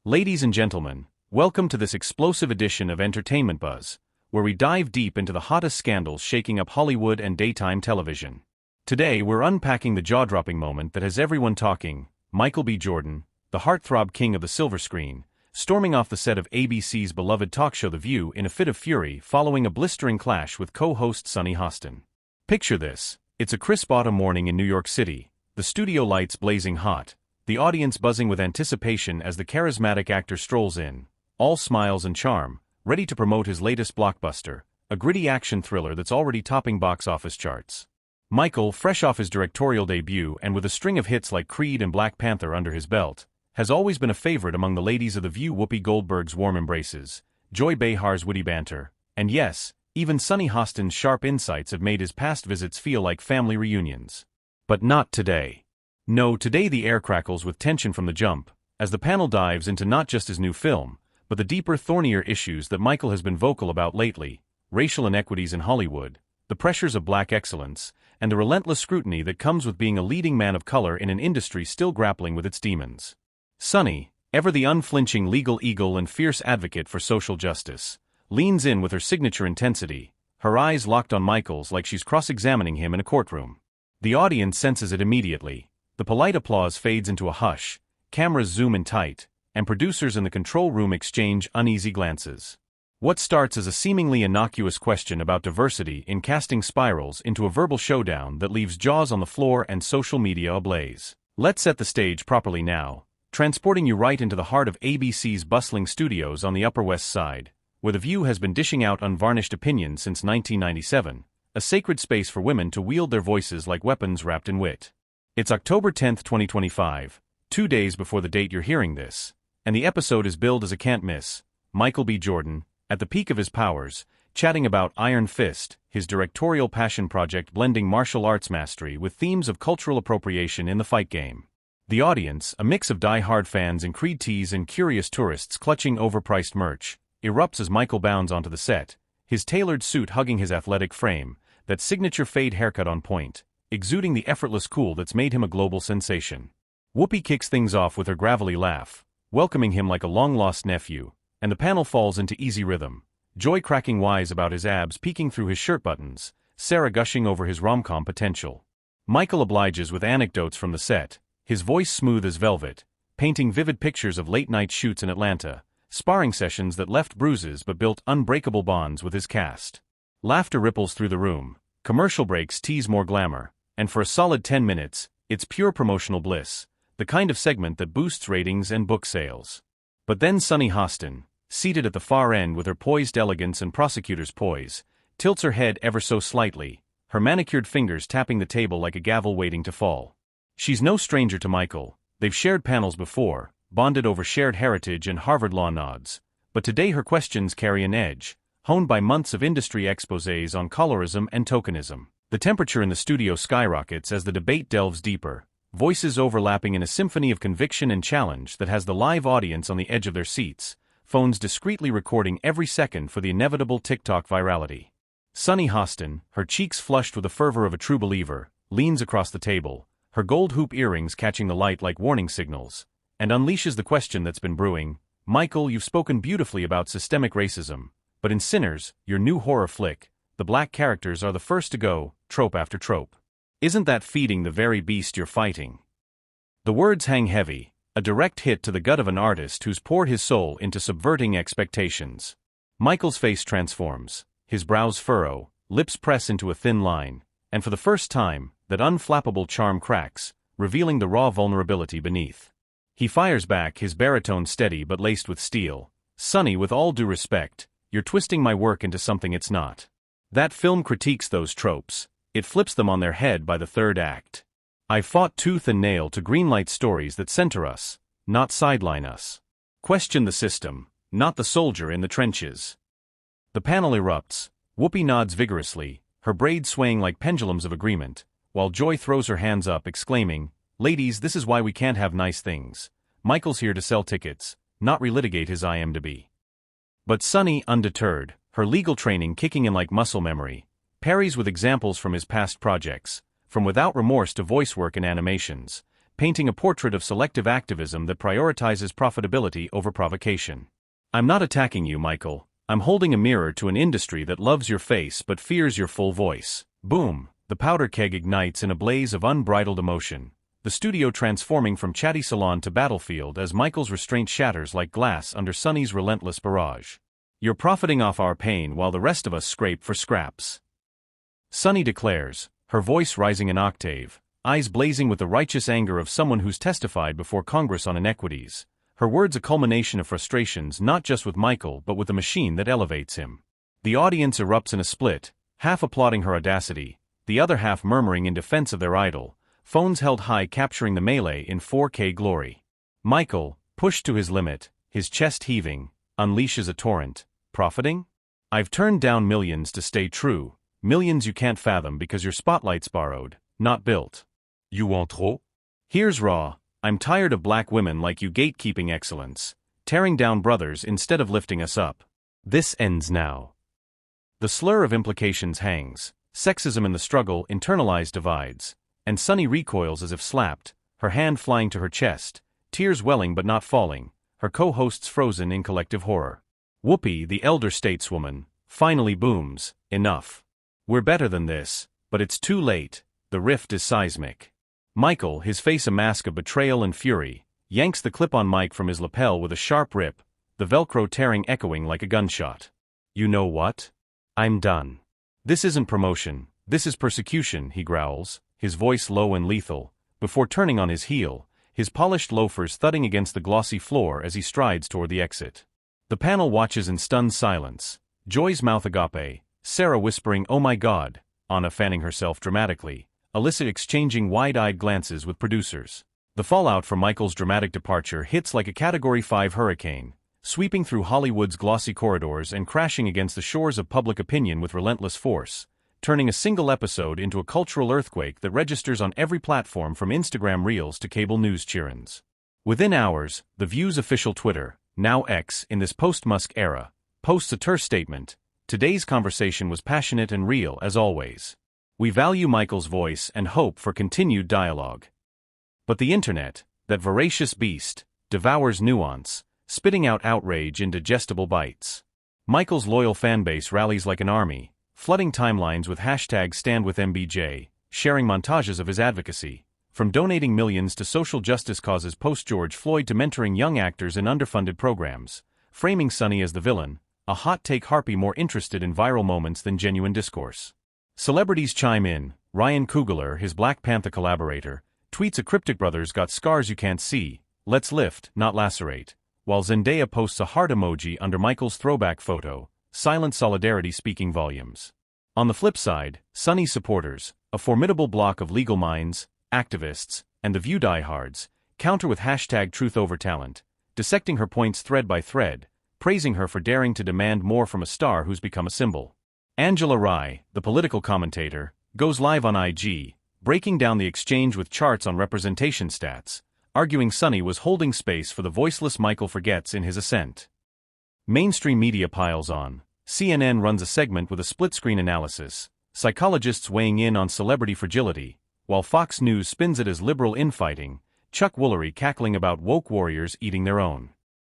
Ladies and gentlemen, welcome to this explosive edition of Entertainment Buzz, where we dive deep into the hottest scandals shaking up Hollywood and daytime television. Today we're unpacking the jaw-dropping moment that has everyone talking: Michael B. Jordan, the heartthrob king of the silver screen, storming off the set of ABC's beloved talk show The View in a fit of fury following a blistering clash with co-host Sunny Hostin. Picture this: it's a crisp autumn morning in New York City, the studio lights blazing hot, the audience buzzing with anticipation as the charismatic actor strolls in, all smiles and charm, ready to promote his latest blockbuster, a gritty action thriller that's already topping box office charts. Michael, fresh off his directorial debut and with a string of hits like Creed and Black Panther under his belt, has always been a favorite among the ladies of The View. Whoopi Goldberg's warm embraces, Joy Behar's witty banter, and yes, even Sunny Hostin's sharp insights have made his past visits feel like family reunions. But not today. No, today the air crackles with tension from the jump, as the panel dives into not just his new film, but the deeper, thornier issues that Michael has been vocal about lately: racial inequities in Hollywood, the pressures of black excellence, and the relentless scrutiny that comes with being a leading man of color in an industry still grappling with its demons. Sunny, ever the unflinching legal eagle and fierce advocate for social justice, leans in with her signature intensity, her eyes locked on Michael's like she's cross-examining him in a courtroom. The audience senses it immediately. The polite applause fades into a hush, cameras zoom in tight, and producers in the control room exchange uneasy glances. What starts as a seemingly innocuous question about diversity in casting spirals into a verbal showdown that leaves jaws on the floor and social media ablaze. Let's set the stage properly now, transporting you right into the heart of ABC's bustling studios on the Upper West Side, where The View has been dishing out unvarnished opinions since 1997, a sacred space for women to wield their voices like weapons wrapped in wit. It's October 10, 2025, 2 days before the date you're hearing this, and the episode is billed as a can't miss. Michael B. Jordan, at the peak of his powers, chatting about Iron Fist, his directorial passion project blending martial arts mastery with themes of cultural appropriation in the fight game. The audience, a mix of die-hard fans in Creed tees and curious tourists clutching overpriced merch, erupts as Michael bounds onto the set, his tailored suit hugging his athletic frame, that signature fade haircut on point, exuding the effortless cool that's made him a global sensation. Whoopi kicks things off with her gravelly laugh, welcoming him like a long-lost nephew, and the panel falls into easy rhythm, Joy cracking wise about his abs peeking through his shirt buttons, Sarah gushing over his rom-com potential. Michael obliges with anecdotes from the set, his voice smooth as velvet, painting vivid pictures of late-night shoots in Atlanta, sparring sessions that left bruises but built unbreakable bonds with his cast. Laughter ripples through the room, commercial breaks tease more glamour, and for a solid 10 minutes, it's pure promotional bliss, the kind of segment that boosts ratings and book sales. But then Sunny Hostin, seated at the far end with her poised elegance and prosecutor's poise, tilts her head ever so slightly, her manicured fingers tapping the table like a gavel waiting to fall. She's no stranger to Michael. They've shared panels before, bonded over shared heritage and Harvard law nods, but today her questions carry an edge, honed by months of industry exposés on colorism and tokenism. The temperature in the studio skyrockets as the debate delves deeper, voices overlapping in a symphony of conviction and challenge that has the live audience on the edge of their seats, phones discreetly recording every second for the inevitable TikTok virality. Sunny Hostin, her cheeks flushed with the fervor of a true believer, leans across the table, her gold hoop earrings catching the light like warning signals, and unleashes the question that's been brewing: Michael, you've spoken beautifully about systemic racism, but in Sinners, your new horror flick, the black characters are the first to go, trope after trope. Isn't that feeding the very beast you're fighting? The words hang heavy, a direct hit to the gut of an artist who's poured his soul into subverting expectations. Michael's face transforms, his brows furrow, lips press into a thin line, and for the first time, that unflappable charm cracks, revealing the raw vulnerability beneath. He fires back, his baritone steady but laced with steel. Sunny, with all due respect, you're twisting my work into something it's not. That film critiques those tropes. It flips them on their head by the third act. I fought tooth and nail to greenlight stories that center us, not sideline us. Question the system, not the soldier in the trenches. The panel erupts. Whoopi nods vigorously, her braids swaying like pendulums of agreement, while Joy throws her hands up exclaiming, "Ladies, this is why we can't have nice things. Michael's here to sell tickets, not relitigate his IMDb." But Sunny, undeterred, her legal training kicking in like muscle memory, parries with examples from his past projects, from Without Remorse to voice work and animations, painting a portrait of selective activism that prioritizes profitability over provocation. I'm not attacking you, Michael. I'm holding a mirror to an industry that loves your face but fears your full voice. Boom! The powder keg ignites in a blaze of unbridled emotion, the studio transforming from chatty salon to battlefield as Michael's restraint shatters like glass under Sunny's relentless barrage. You're profiting off our pain while the rest of us scrape for scraps. Sunny declares, her voice rising an octave, eyes blazing with the righteous anger of someone who's testified before Congress on inequities, her words a culmination of frustrations not just with Michael but with the machine that elevates him. The audience erupts in a split, half applauding her audacity, the other half murmuring in defense of their idol, phones held high capturing the melee in 4K glory. Michael, pushed to his limit, his chest heaving, unleashes a torrent. Profiting? I've turned down millions to stay true, millions you can't fathom because your spotlight's borrowed, not built. You want trop? Here's raw. I'm tired of black women like you gatekeeping excellence, tearing down brothers instead of lifting us up. This ends now. The slur of implications hangs, sexism in the struggle internalized divides, and Sunny recoils as if slapped, her hand flying to her chest, tears welling but not falling, her co-hosts frozen in collective horror. Whoopi, the elder stateswoman, finally booms, enough. We're better than this, but it's too late, the rift is seismic. Michael, his face a mask of betrayal and fury, yanks the clip-on mic from his lapel with a sharp rip, the Velcro tearing echoing like a gunshot. You know what? I'm done. This isn't promotion, this is persecution, he growls, his voice low and lethal, before turning on his heel, his polished loafers thudding against the glossy floor as he strides toward the exit. The panel watches in stunned silence, Joy's mouth agape, Sarah whispering, "Oh my God," Anna fanning herself dramatically, Alyssa exchanging wide-eyed glances with producers. The fallout from Michael's dramatic departure hits like a Category 5 hurricane, sweeping through Hollywood's glossy corridors and crashing against the shores of public opinion with relentless force, turning a single episode into a cultural earthquake that registers on every platform from Instagram Reels to cable news cheer-ins. Within hours, The View's official Twitter, now X in this post-Musk era, posts a terse statement. Today's conversation was passionate and real as always. We value Michael's voice and hope for continued dialogue. But the internet, that voracious beast, devours nuance, spitting out outrage in digestible bites. Michael's loyal fanbase rallies like an army, flooding timelines with #StandWithMBJ, sharing montages of his advocacy, from donating millions to social justice causes post-George Floyd to mentoring young actors in underfunded programs, framing Sunny as the villain, a hot-take harpy more interested in viral moments than genuine discourse. Celebrities chime in. Ryan Coogler, his Black Panther collaborator, tweets a cryptic "Brothers got scars you can't see, let's lift, not lacerate," while Zendaya posts a heart emoji under Michael's throwback photo, silent solidarity speaking volumes. On the flip side, Sunny's supporters, a formidable block of legal minds, activists, and the View diehards, counter with #TruthOverTalent, dissecting her points thread by thread, praising her for daring to demand more from a star who's become a symbol. Angela Rye, the political commentator, goes live on IG, breaking down the exchange with charts on representation stats, arguing Sunny was holding space for the voiceless Michael forgets in his ascent. Mainstream media piles on. CNN runs a segment with a split-screen analysis, psychologists weighing in on celebrity fragility, while Fox News spins it as liberal infighting, Chuck Woolery cackling about woke warriors eating their own.